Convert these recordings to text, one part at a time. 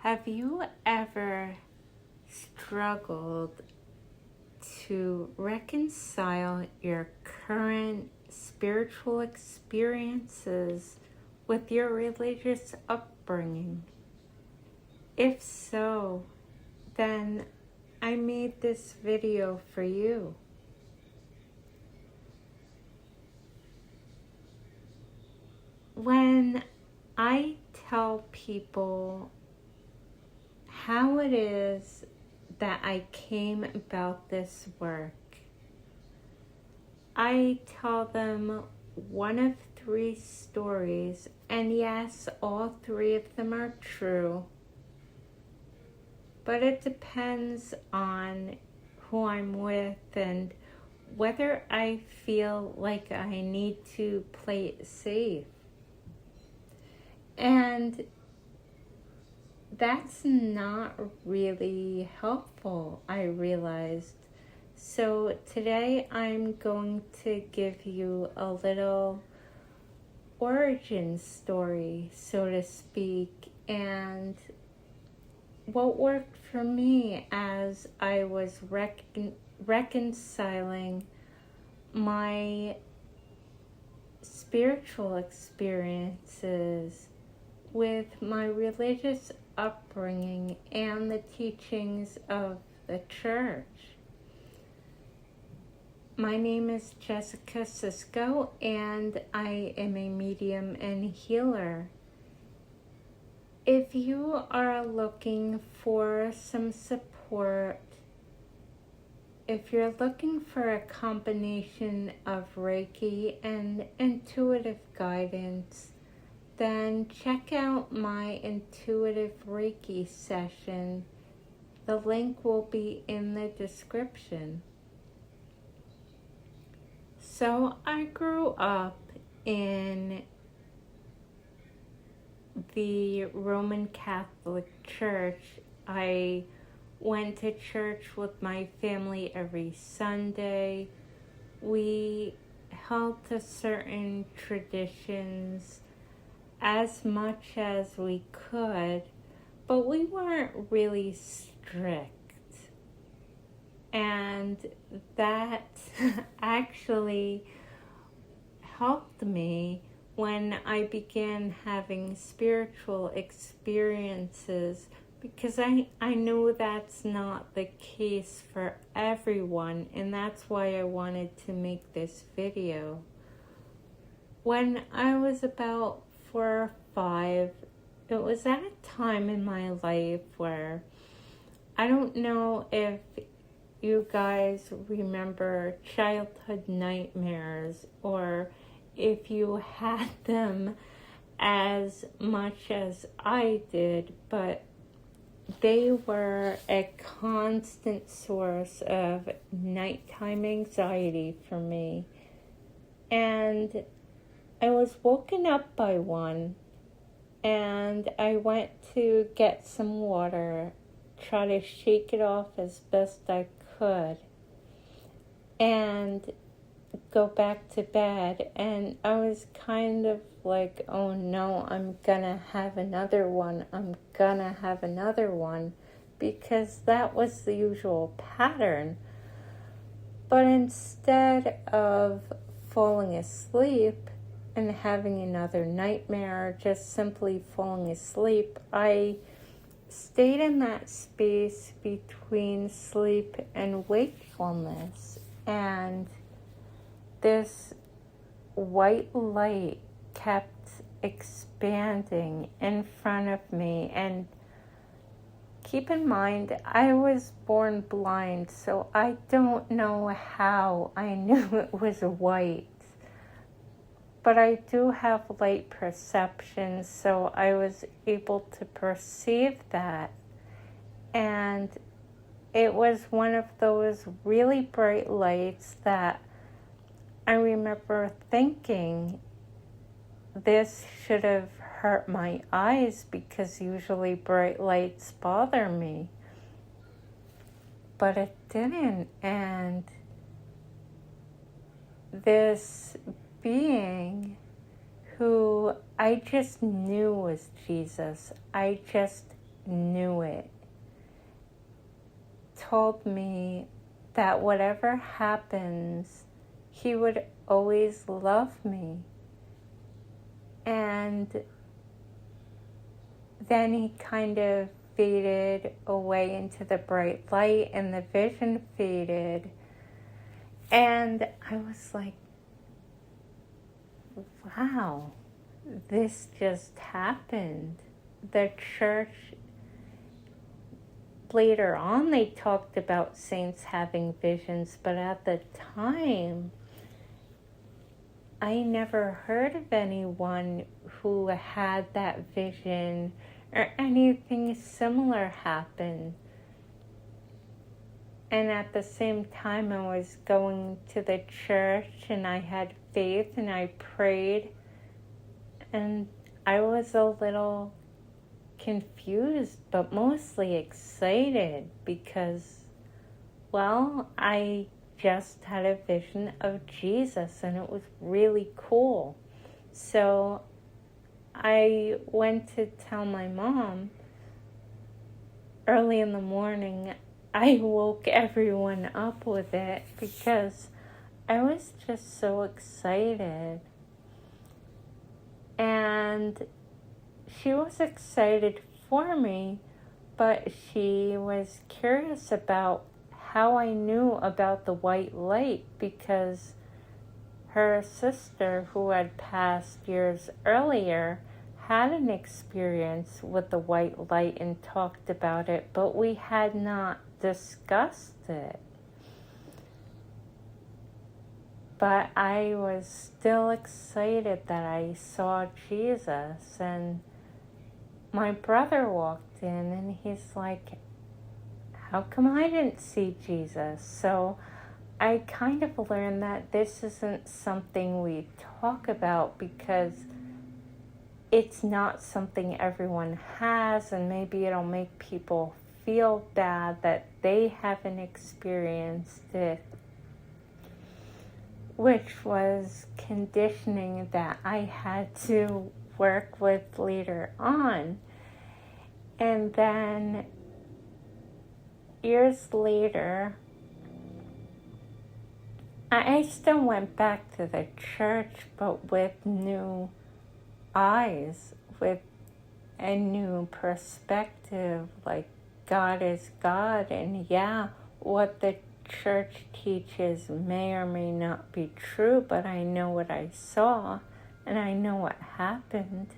Have you ever struggled to reconcile your current spiritual experiences with your religious upbringing? If so, then I made this video for you. When I tell people how it is that I came about this work, I tell them one of 3 stories, and yes, all 3 of them are true, but it depends on who I'm with and whether I feel like I need to play it safe. And that's not really helpful, I realized. So today I'm going to give you a little origin story, so to speak, and what worked for me as I was reconciling my spiritual experiences with my religious upbringing and the teachings of the church. My name is Jessica Cisco, and I am a medium and healer. If you are looking for some support, if you're looking for a combination of Reiki and intuitive guidance, then check out my intuitive Reiki session. The link will be in the description. So I grew up in the Roman Catholic Church. I went to church with my family every Sunday. We held to certain traditions as much as we could, but we weren't really strict. And that actually helped me when I began having spiritual experiences, because I know that's not the case for everyone, and that's why I wanted to make this video. When I was about 4 or 5, it was at a time in my life where I don't know if you guys remember childhood nightmares, or if you had them as much as I did, but they were a constant source of nighttime anxiety for me. And I was woken up by one, and I went to get some water, try to shake it off as best I could, and go back to bed. And I was kind of like, oh no, I'm gonna have another one, because that was the usual pattern. But instead of falling asleep and having another nightmare, just simply falling asleep, I stayed in that space between sleep and wakefulness, and this white light kept expanding in front of me. And keep in mind, I was born blind, so I don't know how I knew it was white. But I do have light perception, so I was able to perceive that. And it was one of those really bright lights that I remember thinking, this should have hurt my eyes, because usually bright lights bother me. But it didn't. And this being who I just knew was Jesus, I just knew it, told me that whatever happens, he would always love me. And then he kind of faded away into the bright light, and the vision faded. And I was like, wow, this just happened. The church, later on, they talked about saints having visions, but at the time, I never heard of anyone who had that vision or anything similar happen. And at the same time, I was going to the church and I had faith and I prayed, and I was a little confused, but mostly excited because, well, I just had a vision of Jesus and it was really cool. So I went to tell my mom early in the morning. I woke everyone up with it because I was just so excited. And she was excited for me, but she was curious about how I knew about the white light because her sister, who had passed years earlier, had an experience with the white light and talked about it, but we had not discussed it. But I was still excited that I saw Jesus, and my brother walked in and he's like, how come I didn't see Jesus? So I kind of learned that this isn't something we talk about because it's not something everyone has, and maybe it'll make people feel bad that they haven't experienced it, which was conditioning that I had to work with later on. And then years later, I still went back to the church, but with new eyes, with a new perspective, like God is God, and yeah, what the church teaches may or may not be true, but I know what I saw and I know what happened.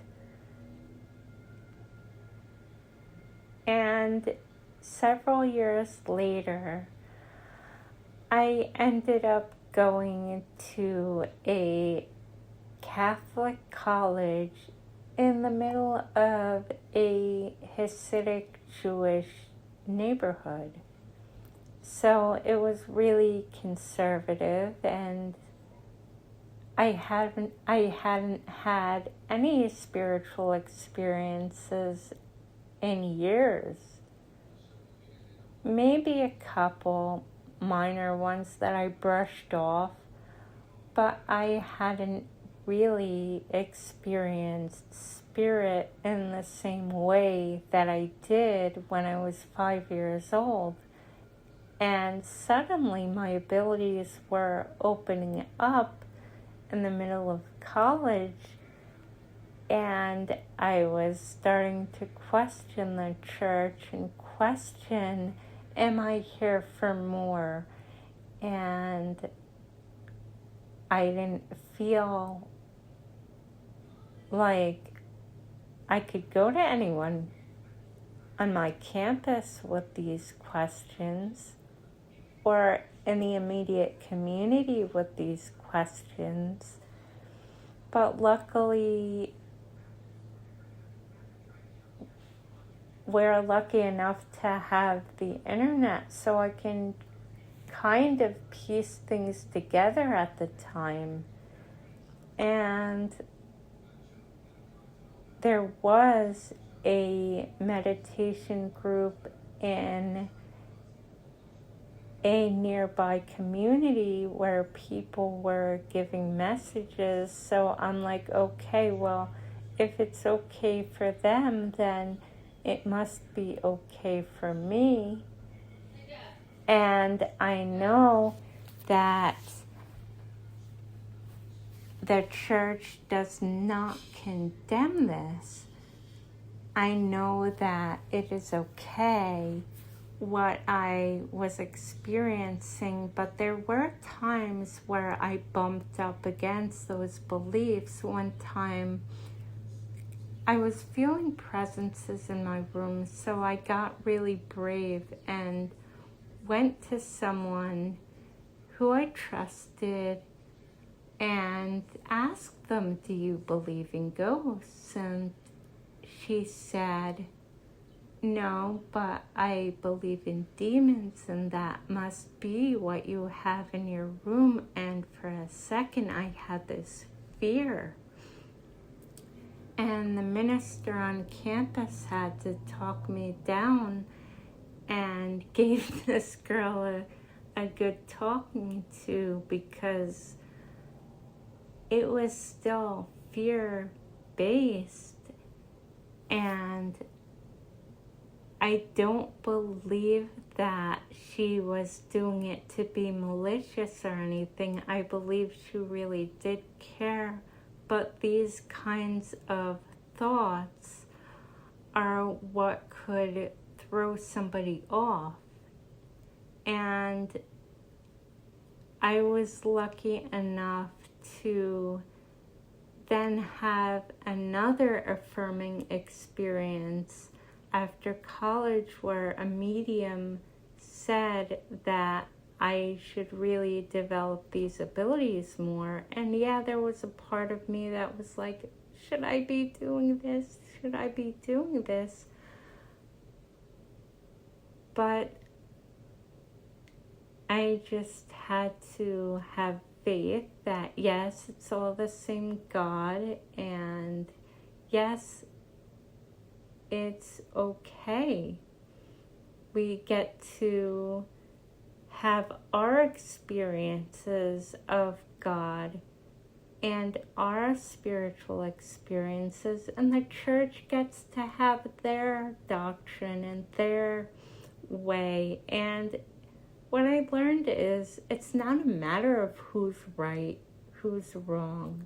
And several years later, I ended up going to a Catholic college in the middle of a Hasidic Jewish neighborhood. So it was really conservative, and I hadn't had any spiritual experiences in years. Maybe a couple minor ones that I brushed off, but I hadn't really experienced spirit in the same way that I did when I was 5 years old. And suddenly my abilities were opening up in the middle of college, and I was starting to question the church and question, am I here for more? And I didn't feel like I could go to anyone on my campus with these questions or in the immediate community with these questions. But luckily, we're lucky enough to have the internet, so I can kind of piece things together at the time. And there was a meditation group in a nearby community where people were giving messages. So I'm like, okay, well, if it's okay for them, then it must be okay for me. And I know that the church does not condemn this. I know that it is okay what I was experiencing, but there were times where I bumped up against those beliefs. One time I was feeling presences in my room, so I got really brave and went to someone who I trusted and asked them, "Do you believe in ghosts?" And she said, "No, but I believe in demons, and that must be what you have in your room." And for a second, I had this fear. And the minister on campus had to talk me down and gave this girl a good talking to, because it was still fear-based. And I don't believe that she was doing it to be malicious or anything. I believe she really did care. But these kinds of thoughts are what could throw somebody off. And I was lucky enough to then have another affirming experience after college, where a medium said that I should really develop these abilities more. And yeah, there was a part of me that was like, should I be doing this? Should I be doing this? But I just had to have faith that yes, it's all the same God, and yes, it's okay. We get to have our experiences of God and our spiritual experiences, and the church gets to have their doctrine and their way. And what I learned is it's not a matter of who's right, who's wrong,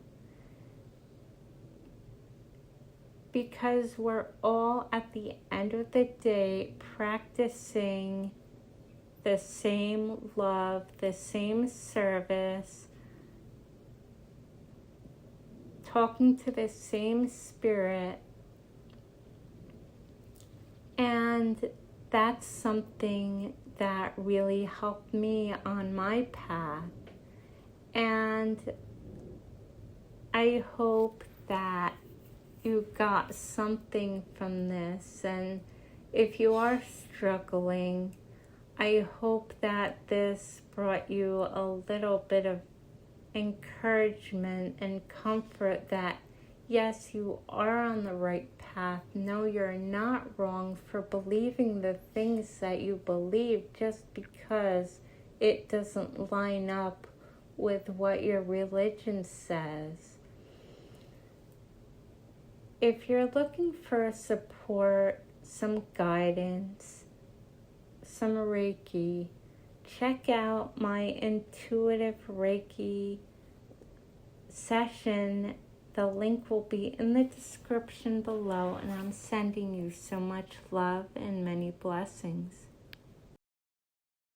because we're all at the end of the day practicing the same love, the same service, talking to the same spirit. And that's something that really helped me on my path. And I hope that you got something from this. And if you are struggling, I hope that this brought you a little bit of encouragement and comfort that yes, you are on the right path. No, you're not wrong for believing the things that you believe just because it doesn't line up with what your religion says. If you're looking for support, some guidance, some Reiki, check out my intuitive Reiki session. The link will be in the description below, and I'm sending you so much love and many blessings.